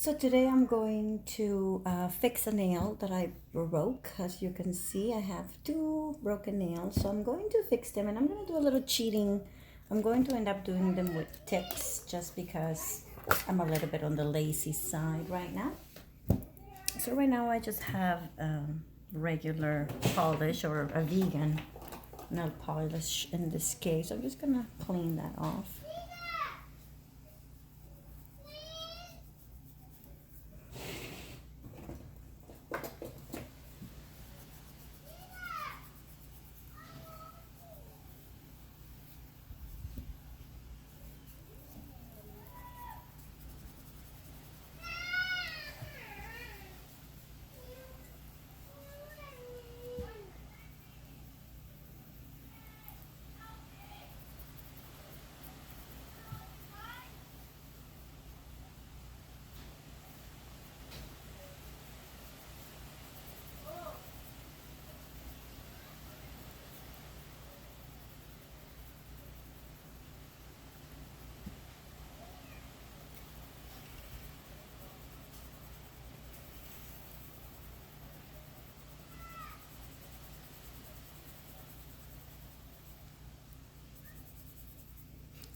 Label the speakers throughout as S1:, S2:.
S1: So today I'm going to fix a nail that I broke. As you can see, I have two broken nails. So I'm going to fix them and I'm going to do a little cheating. I'm going to end up doing them with tips just because I'm a little bit on the lazy side right now. So right now I just have regular polish or a vegan nail polish in this case. I'm just going to clean that off.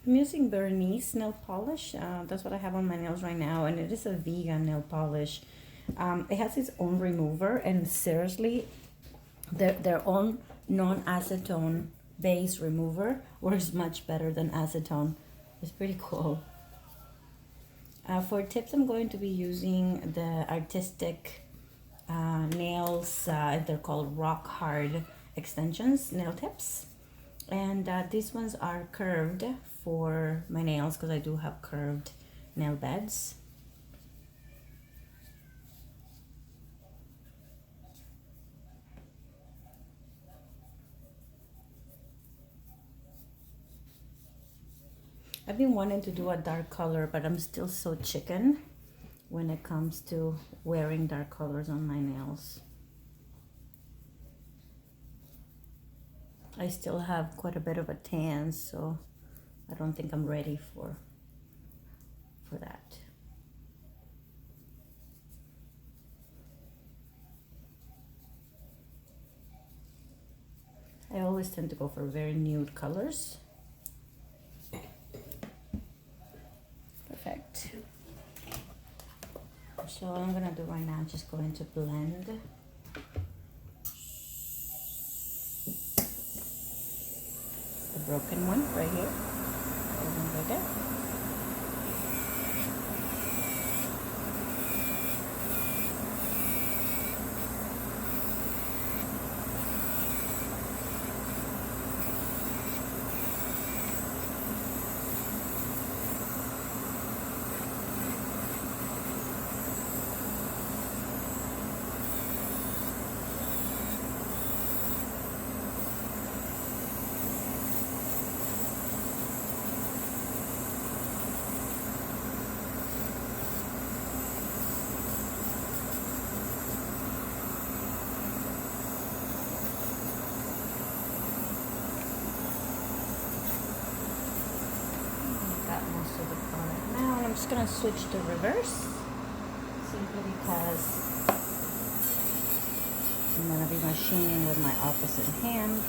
S1: I'm using Bernice nail polish. That's what I have on my nails right now, and it is a vegan nail polish. It has its own remover, and seriously, their own non-acetone base remover works much better than acetone. It's pretty cool. For tips, I'm going to be using the artistic nails. They're called rock hard extensions nail tips. And these ones are curved for my nails because I do have curved nail beds. I've been wanting to do a dark color, but I'm still so chicken when it comes to wearing dark colors on my nails. I still have quite a bit of a tan, so I don't think I'm ready for that. I always tend to go for very nude colors. Perfect. So what I'm gonna do right now, I'm just going to blend the broken one right here. Right there. Most of the product now, and I'm just gonna switch to reverse simply because I'm gonna be machining with my opposite hand.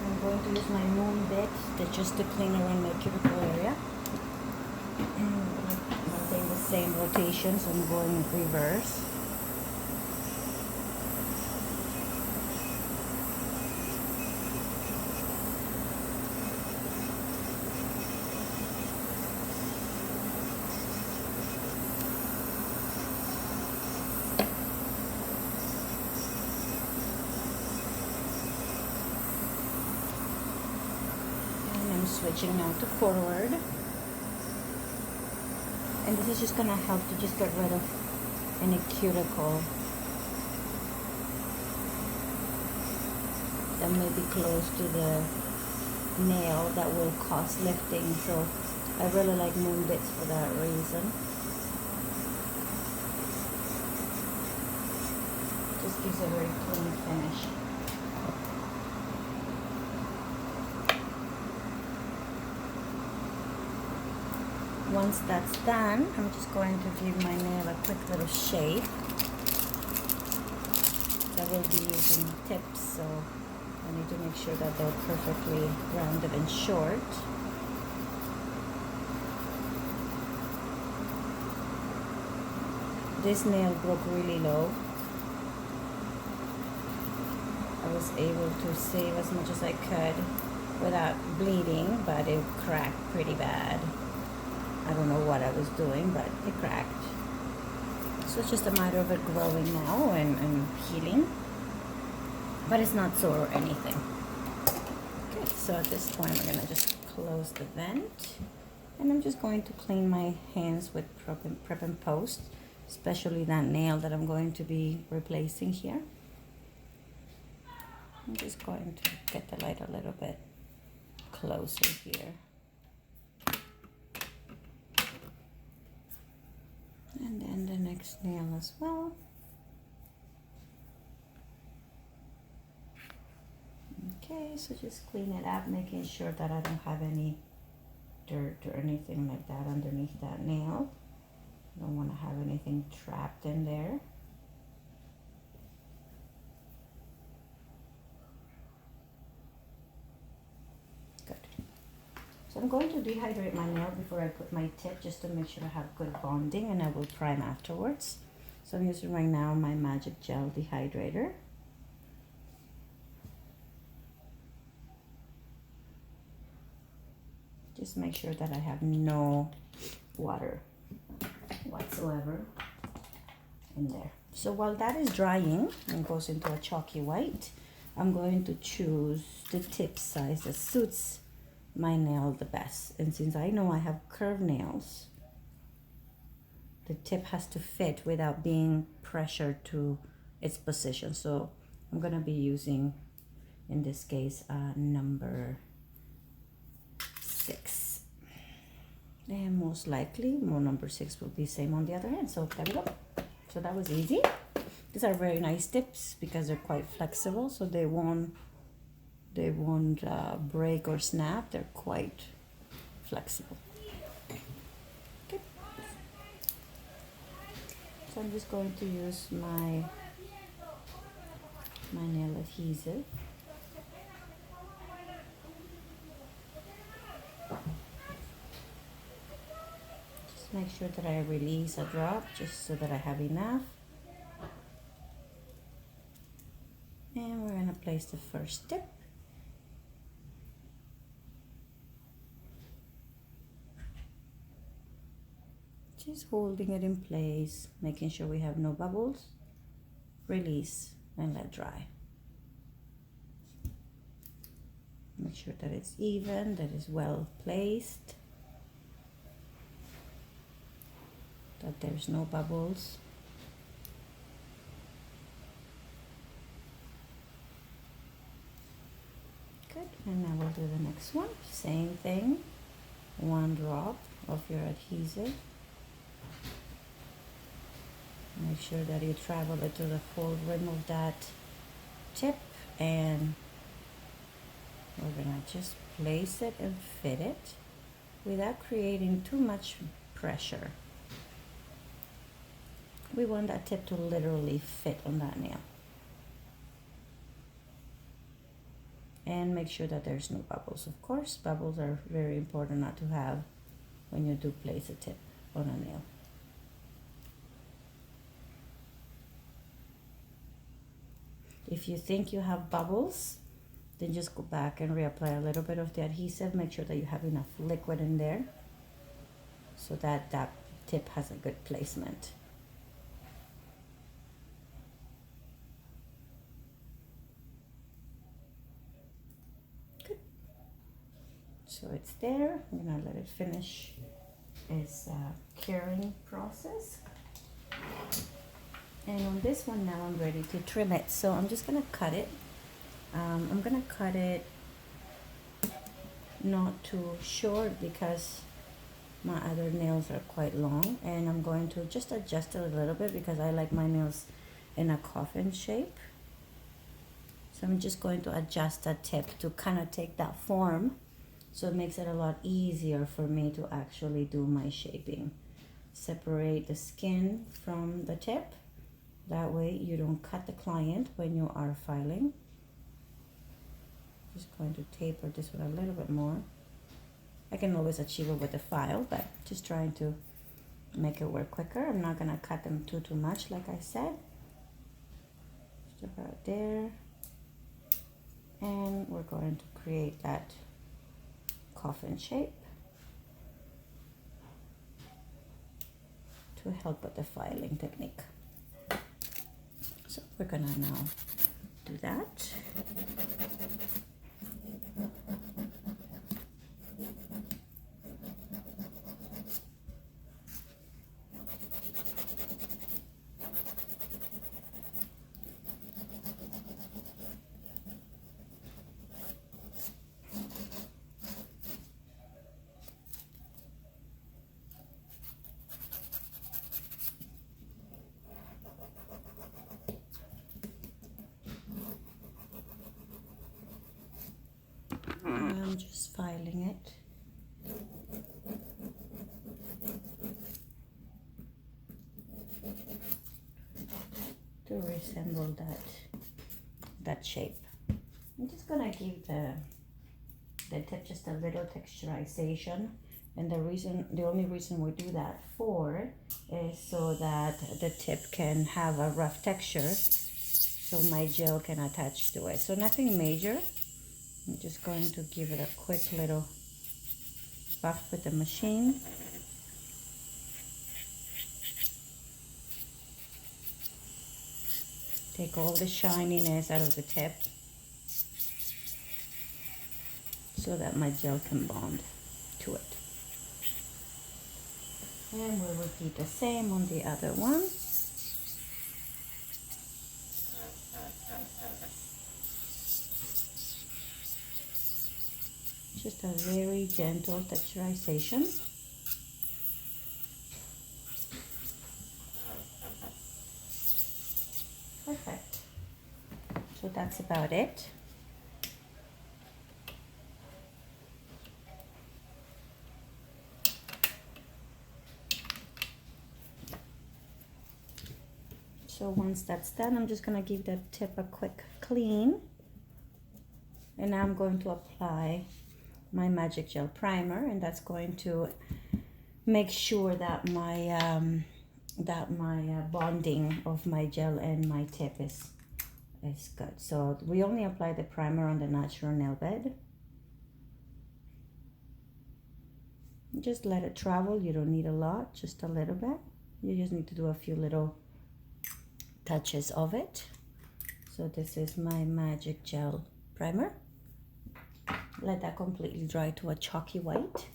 S1: I'm going to use my moon bit just to clean around my cuticle area. Maintain the same rotation, so I'm going in reverse. switching now to forward. And this is just gonna help to just get rid of any cuticle that may be close to the nail that will cause lifting. So I really like moon bits for that reason. Just gives a very clean finish. Once that's done, I'm just going to give my nail a quick little shape. I will be using tips, so I need to make sure that they're perfectly rounded and short. This nail broke really low. I was able to save as much as I could without bleeding, but it cracked pretty bad. I don't know what I was doing, but it cracked. So it's just a matter of it growing now and healing. But it's not sore or anything. Okay, so at this point we're gonna just close the vent. And I'm just going to clean my hands with Prep and Post, especially that nail that I'm going to be replacing here. I'm just going to get the light a little bit closer here. And then the next nail as well. Okay, so just clean it up, making sure that I don't have any dirt or anything like that underneath that nail. I don't want to have anything trapped in there. Good. So I'm going to dehydrate my nail before I put my tip, just to make sure I have good bonding, and I will prime afterwards. So I'm using right now my Magic Gel dehydrator. Just make sure that I have no water whatsoever in there. So while that is drying and goes into a chalky white, I'm going to choose the tip size that suits my nail the best. And since I know I have curved nails, the tip has to fit without being pressured to its position. So I'm gonna be using, in this case, number 6. And most likely, number 6 will be same on the other hand. So there we go. So that was easy. These are very nice tips because they're quite flexible, so they won't break or snap. They're quite flexible. Okay. So I'm just going to use my nail adhesive. Just make sure that I release a drop just so that I have enough. And we're gonna place the first tip. Just holding it in place, making sure we have no bubbles. Release and let dry. Make sure that it's even, that it's well placed, that there's no bubbles. Good, and now we'll do the next one. Same thing, 1 drop of your adhesive. Make sure that you travel it to the full rim of that tip, and we're gonna just place it and fit it without creating too much pressure. We want that tip to literally fit on that nail. And make sure that there's no bubbles. Of course, bubbles are very important not to have when you do place a tip on a nail. If you think you have bubbles, then just go back and reapply a little bit of the adhesive. Make sure that you have enough liquid in there so that that tip has a good placement. So it's there. I'm gonna let it finish its curing process. And on this one now I'm ready to trim it. So I'm just gonna cut it. I'm gonna cut it not too short because my other nails are quite long, and I'm going to just adjust it a little bit because I like my nails in a coffin shape. So I'm just going to adjust that tip to kind of take that form, so it makes it a lot easier for me to actually do my shaping. Separate the skin from the tip. That way you don't cut the client when you are filing. Just going to taper this one a little bit more. I can always achieve it with a file, but just trying to make it work quicker. I'm not gonna cut them too much, like I said. Just about there. And we're going to create that coffin shape to help with the filing technique. So we're gonna now do that. I'm just filing it. To resemble that shape. I'm just gonna give the tip just a little texturization, and the only reason we do that for is so that the tip can have a rough texture, so my gel can attach to it. So nothing major. I'm just going to give it a quick little buff with the machine. Take all the shininess out of the tip so that my gel can bond to it. And we'll repeat the same on the other one. Just a very gentle texturization. Perfect. So that's about it. So once that's done, I'm just gonna give that tip a quick clean. And now I'm going to apply my Magic Gel Primer, and that's going to make sure that my bonding of my gel and my tip is good. So we only apply the primer on the natural nail bed. Just let it travel. You don't need a lot, just a little bit. You just need to do a few little touches of it. So this is my Magic Gel Primer. Let that completely dry to a chalky white.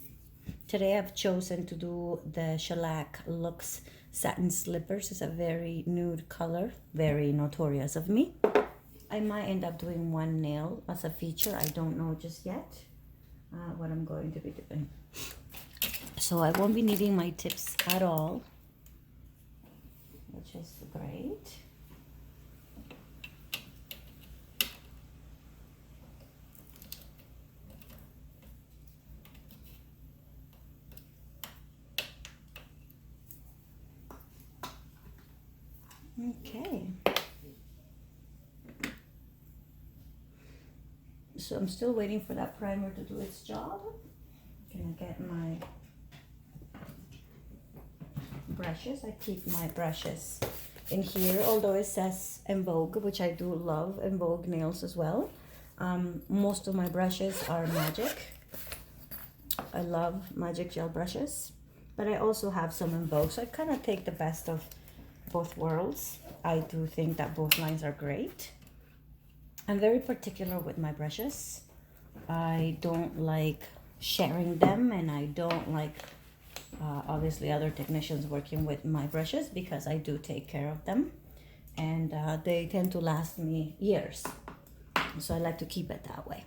S1: Today I've chosen to do the Shellac Luxe Satin Slippers. It's a very nude color, very notorious of me. I might end up doing one nail as a feature. I don't know just yet what I'm going to be doing. So I won't be needing my tips at all, which is great. Okay, so I'm still waiting for that primer to do its job. Gonna get my brushes. I keep my brushes in here, although it says En Vogue, which I do love En Vogue nails as well. Most of my brushes are Magic. I love Magic Gel brushes, but I also have some En Vogue, so I kind of take the best of both worlds. I do think that both lines are great. I'm very particular with my brushes. I don't like sharing them, and I don't like obviously other technicians working with my brushes because I do take care of them, and they tend to last me years. So I like to keep it that way.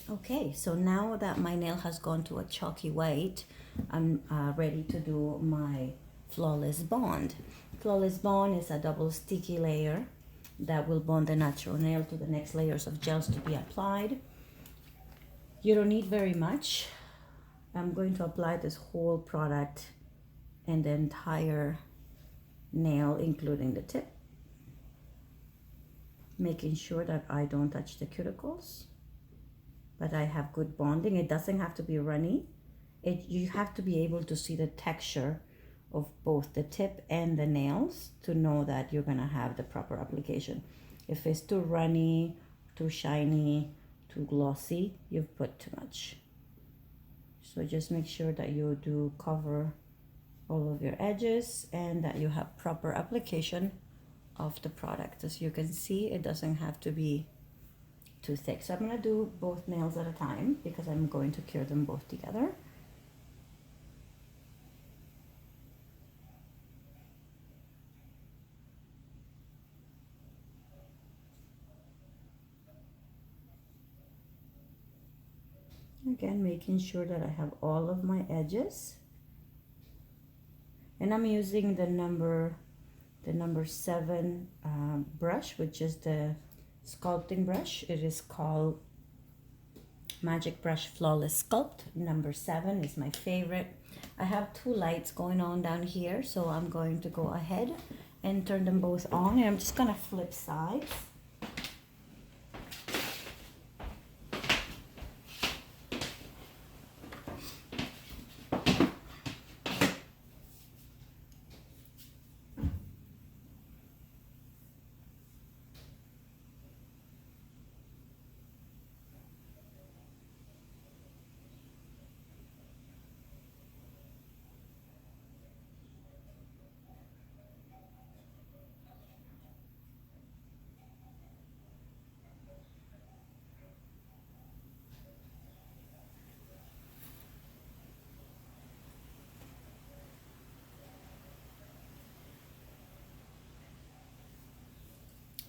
S1: Okay, so now that my nail has gone to a chalky white, I'm ready to do my Flawless Bond. Flawless Bond is a double sticky layer that will bond the natural nail to the next layers of gels to be applied. You don't need very much. I'm going to apply this whole product and the entire nail, including the tip, making sure that I don't touch the cuticles, but I have good bonding. It doesn't have to be runny. You have to be able to see the texture of both the tip and the nails to know that you're gonna have the proper application. If it's too runny, too shiny, too glossy, you've put too much. So just make sure that you do cover all of your edges and that you have proper application of the product. As you can see, it doesn't have to be too thick. So I'm going to do both nails at a time because I'm going to cure them both together. Again, making sure that I have all of my edges. And I'm using the number 7 brush, which is the sculpting brush. It is called Magic Brush Flawless Sculpt. Number 7 is my favorite. I have 2 lights going on down here, so I'm going to go ahead and turn them both on, and I'm just gonna flip sides.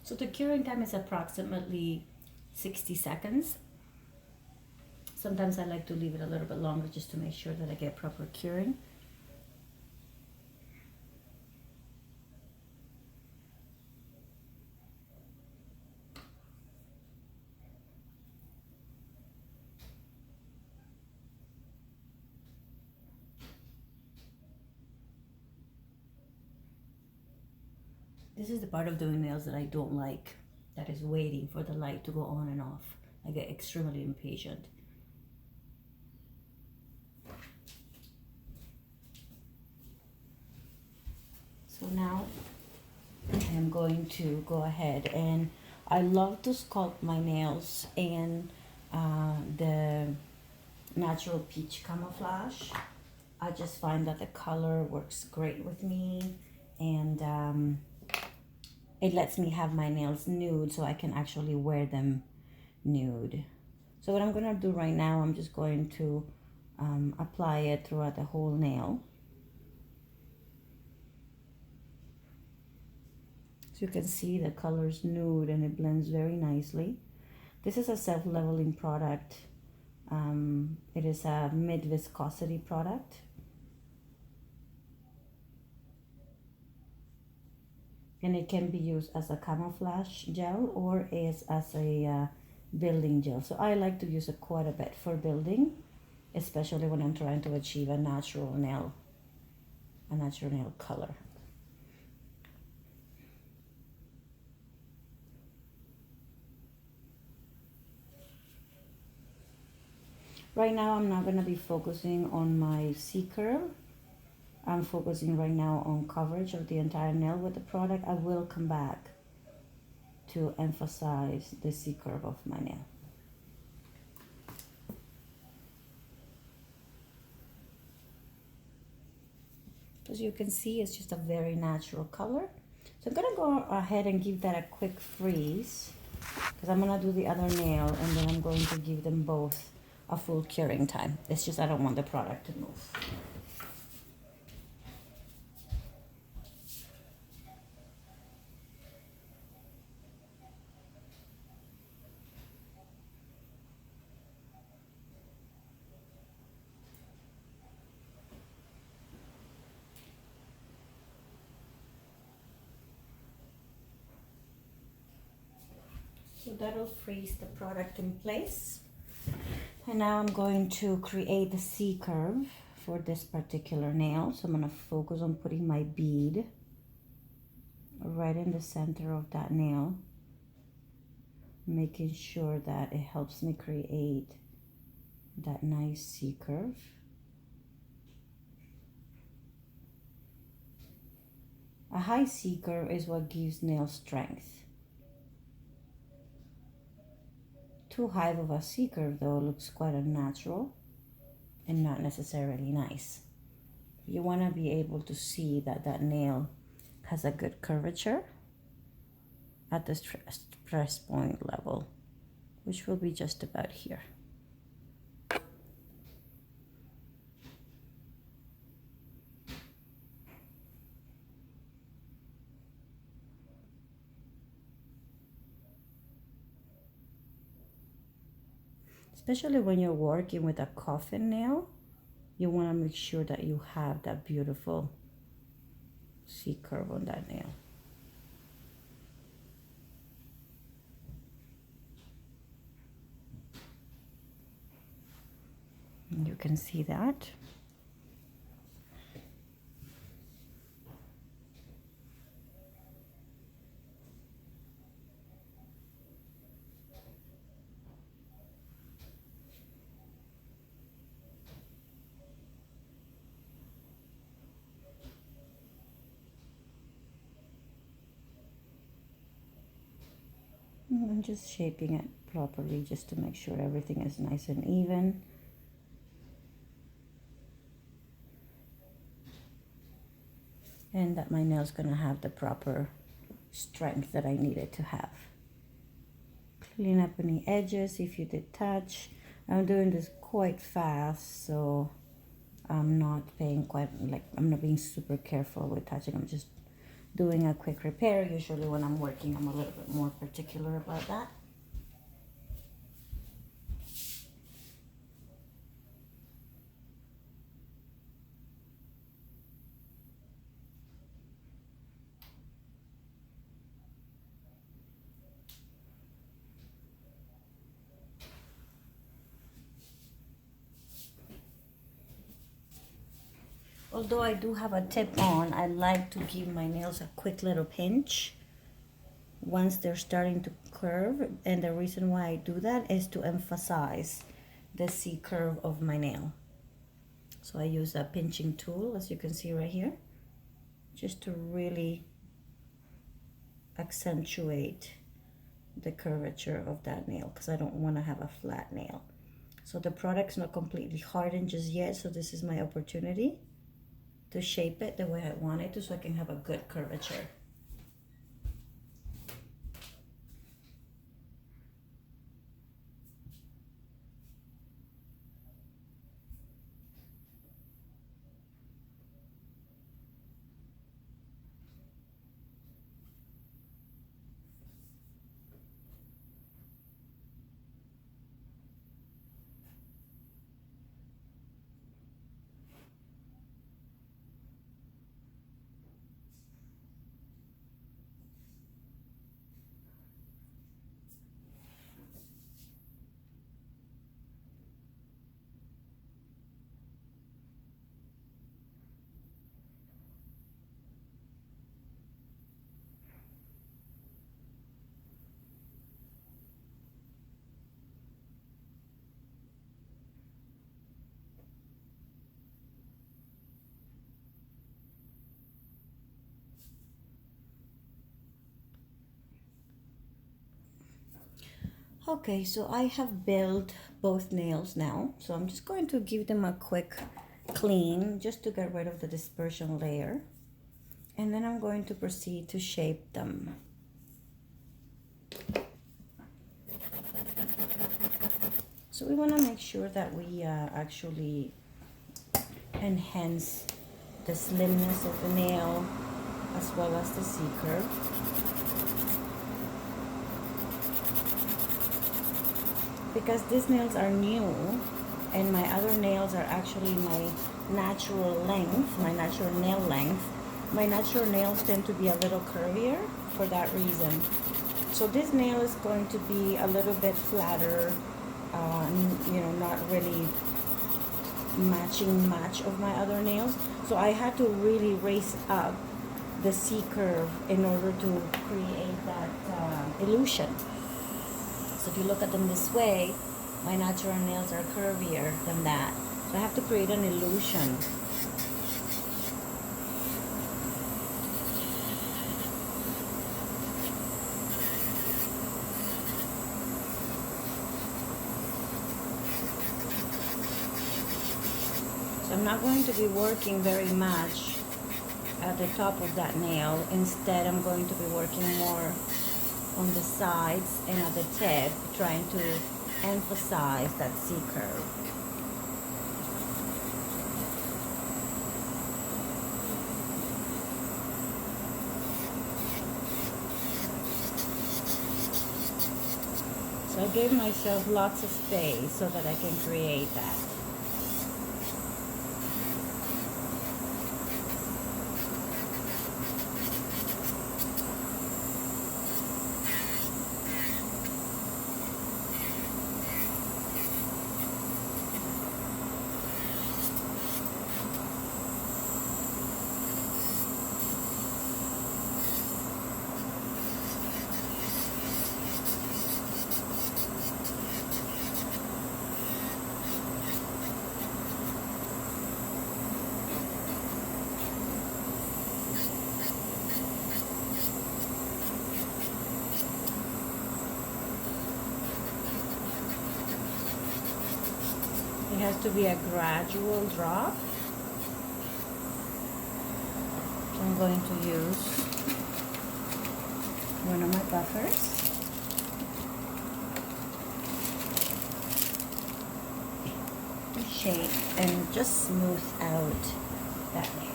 S1: So the curing time is approximately 60 seconds. Sometimes I like to leave it a little bit longer just to make sure that I get proper curing. This is the part of doing nails that I don't like, that is waiting for the light to go on and off. I get extremely impatient. So now I am going to go ahead, and I love to sculpt my nails in the natural peach camouflage. I just find that the color works great with me, and it lets me have my nails nude so I can actually wear them nude. So what I'm gonna do right now, I'm just going to apply it throughout the whole nail. So you can see the color's nude and it blends very nicely. This is a self-leveling product. It is a mid-viscosity product. And it can be used as a camouflage gel or as a building gel. So I like to use it quite a bit for building, especially when I'm trying to achieve a natural nail color. Right now I'm not going to be focusing on my C-curve. I'm focusing right now on coverage of the entire nail with the product. I will come back to emphasize the C-curve of my nail. As you can see, it's just a very natural color. So I'm gonna go ahead and give that a quick freeze because I'm gonna do the other nail and then I'm going to give them both a full curing time. It's just I don't want the product to move. So that'll freeze the product in place. And now I'm going to create the C curve for this particular nail. So I'm gonna focus on putting my bead right in the center of that nail, making sure that it helps me create that nice C curve. A high C curve is what gives nail strength. Too high of a C curve though looks quite unnatural and not necessarily nice. You want to be able to see that that nail has a good curvature at the stress point level, which will be just about here. Especially when you're working with a coffin nail, you want to make sure that you have that beautiful C curve on that nail. And you can see that. I'm just shaping it properly just to make sure everything is nice and even. And that my nail's gonna have the proper strength that I need it to have. Clean up any edges if you did touch. I'm doing this quite fast, so I'm not being I'm not being super careful with touching. I'm just doing a quick repair. Usually when I'm working, I'm a little bit more particular about that. Although I do have a tip on, I like to give my nails a quick little pinch once they're starting to curve. And the reason why I do that is to emphasize the C curve of my nail. So I use a pinching tool, as you can see right here, just to really accentuate the curvature of that nail, because I don't want to have a flat nail. So the product's not completely hardened just yet, so this is my opportunity to shape it the way I want it to, so I can have a good curvature. Okay, so I have built both nails now, so I'm just going to give them a quick clean just to get rid of the dispersion layer, and then I'm going to proceed to shape them. So we want to make sure that we actually enhance the slimness of the nail as well as the C-curve. Because these nails are new and my other nails are actually my natural length, my natural nail length, my natural nails tend to be a little curvier for that reason. So this nail is going to be a little bit flatter, you know, not really match of my other nails. So I had to really raise up the C-curve in order to create that illusion. So if you look at them this way, my natural nails are curvier than that. So I have to create an illusion. So I'm not going to be working very much at the top of that nail. Instead, I'm going to be working more on the sides and at the tip, trying to emphasize that C-curve. So I gave myself lots of space so that I can create that. It has to be a gradual drop. So I'm going to use one of my buffers. To shape and just smooth out that nail.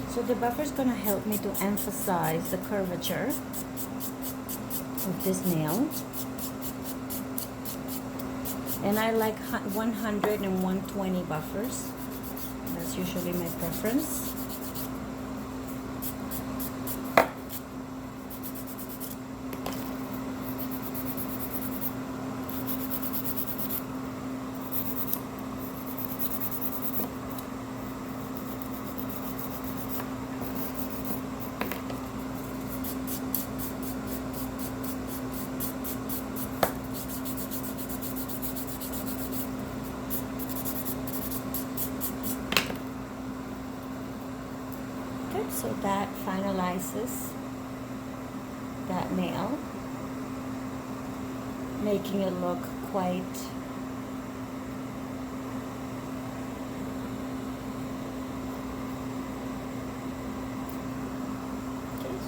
S1: So the buffer is going to help me to emphasize the curvature of this nail. And I like 100 and 120 buffers. That's usually my preference. So that finalizes that nail, making it look quite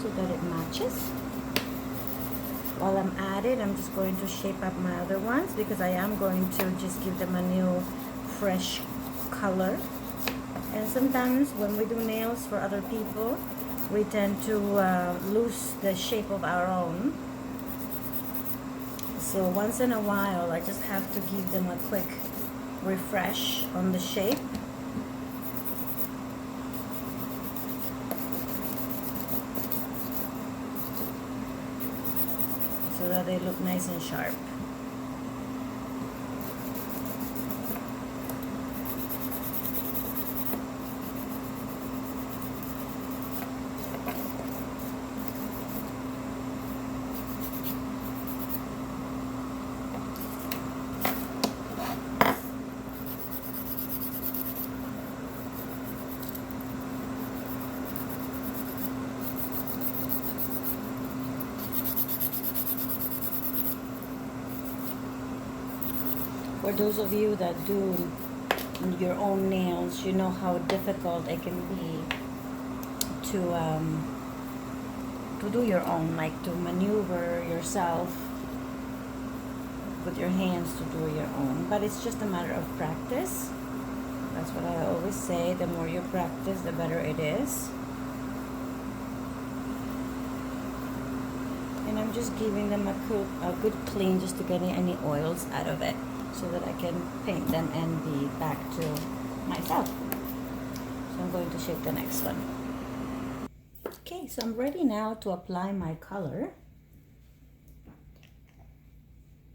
S1: so that it matches. While I'm at it, I'm just going to shape up my other ones because I am going to just give them a new fresh color. And sometimes when we do nails for other people, we tend to lose the shape of our own. So once in a while, I just have to give them a quick refresh on the shape. So that they look nice and sharp. For those of you that do your own nails, you know how difficult it can be to do your own, like to maneuver yourself with your hands to do your own. But it's just a matter of practice. That's what I always say. The more you practice, the better it is. And I'm just giving them a good clean just to get any oils out of it, so that I can paint them and be back to myself. So I'm going to shape the next one. Okay, so I'm ready now to apply my color.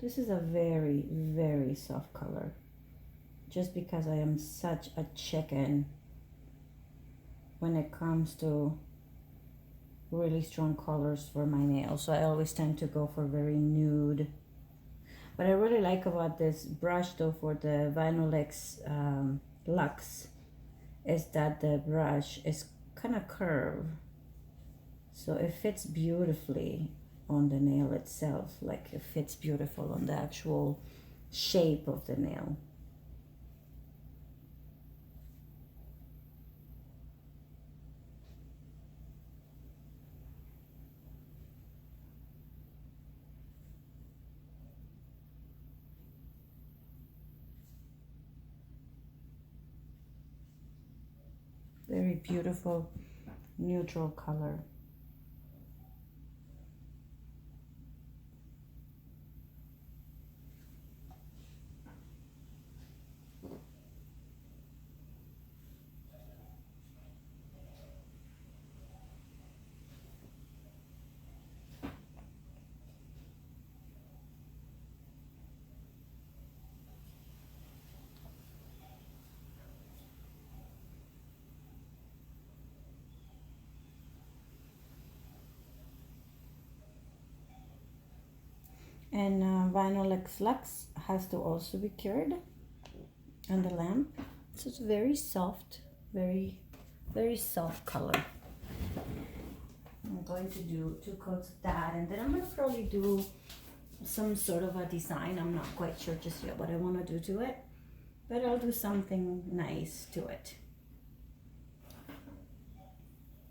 S1: This is a very, very soft color, just because I am such a chicken when it comes to really strong colors for my nails. So I always tend to go for very nude. What I really like about this brush though for the Vinyl Luxe is that the brush is kind of curved. So it fits beautifully on the nail itself. Like it fits beautiful on the actual shape of the nail. Very beautiful neutral color. And Vinyl Luxe has to also be cured on the lamp. So it's very soft, very, very soft color. I'm going to do 2 coats of that, and then I'm going to probably do some sort of a design. I'm not quite sure just yet what I want to do to it, but I'll do something nice to it.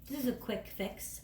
S1: This is a quick fix.